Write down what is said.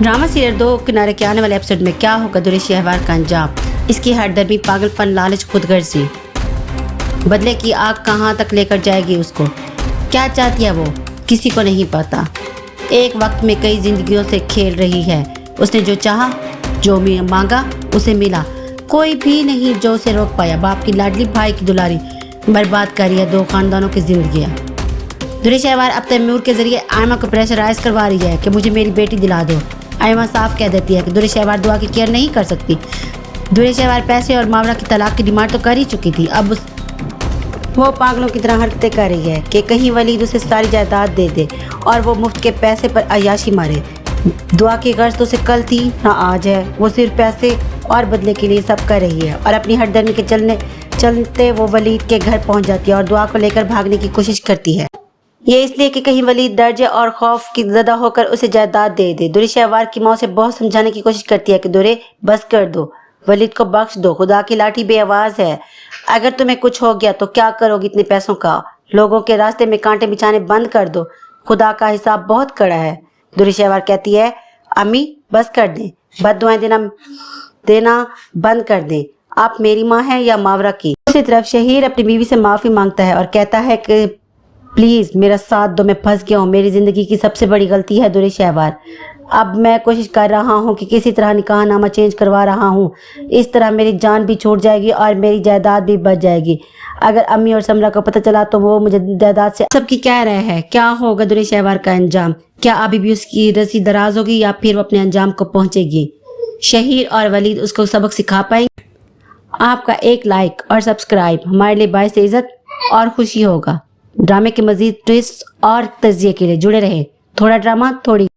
Drama serial दो किनारे के आने वाले एपिसोड में क्या होगा दुरेश शहवार का अंजाम, इसकी हरदर्मी, पागलपन, लालच, खुदगर्जी, बदले की आग कहाँ तक लेकर जाएगी उसको। क्या चाहती है वो, किसी को नहीं पता। एक वक्त में कई जिंदगियों से खेल रही है। उसने जो चाहा, जो मांगा, उसे मिला। कोई भी नहीं जो उसे रोक पाया। बाप की लाडली, भाई की दुलारी, बर्बाद कर रही है दो खानदानों की जिंदगियाँ। दुरेश शहवार अब तैमूर के जरिए आयमा को प्रेशराइज करवा रही है कि मुझे मेरी बेटी दिला दो। आयमा साफ कह देती है कि दुरेश शहवार दुआ की केयर नहीं कर सकती। दुरेश शहवार पैसे और मावरा की तलाक की डिमांड तो कर ही चुकी थी। अब वो पागलों की तरह हरकतें कर रही है कि कहीं वलीद उसे सारी जायदाद दे दे और वो मुफ्त के पैसे पर अय्याशी मारे। दुआ की गर्ज तो उसे कल थी ना आज है। वो सिर्फ पैसे और बदले के लिए सब कर रही है और अपनी हरदर्मी के चलते वो वलीद के घर पहुंच जाती है और दुआ को लेकर भागने की कोशिश करती है। ये इसलिए कि कहीं वलीद डर जाए और खौफ की ज़दा होकर उसे जायदाद दे दे। दुरेश शहवार की माँ से बहुत समझाने की कोशिश करती है कि दुरे बस कर दो, वलीद को बख्श दो, खुदा की लाठी बेआवाज़ है। अगर तुम्हें कुछ हो गया तो क्या करोगी इतने पैसों का? लोगों के रास्ते में कांटे बिछाने बंद कर दो, खुदा का हिसाब बहुत कड़ा है। दुरेश शहवार कहती है, अम्मी बस कर दें, बद्दुआएं देना बंद कर दें। आप मेरी माँ हैं या मावरा की? दूसरी तरफ शहीर अपनी बीवी से माफ़ी मांगता है और कहता है कि प्लीज़ मेरा साथ दो, मैं फंस गया हूँ। मेरी ज़िंदगी की सबसे बड़ी गलती है दुरेश शहवार। अब मैं कोशिश कर रहा हूँ कि किसी तरह निकाह नामा चेंज करवा रहा हूँ। इस तरह मेरी जान भी छूट जाएगी और मेरी जायदाद भी बच जाएगी। अगर अम्मी और समरा को पता चला तो वो मुझे जायदाद से सबकी कह रहे हैं। क्या होगा दुरेश शहवार का अंजाम? क्या अभी भी उसकी रस्सी दराज होगी या फिर वो अपने अंजाम को पहुँचेगी? शहीर और वलीद उसको सबक सिखा पाएंगे? आपका एक लाइक और सब्सक्राइब हमारे लिए बाइस इज़्ज़त और खुशी होगा। ड्रामे के मजीद ट्विस्ट और तजिए के लिए जुड़े रहे। थोड़ा ड्रामा थोड़ी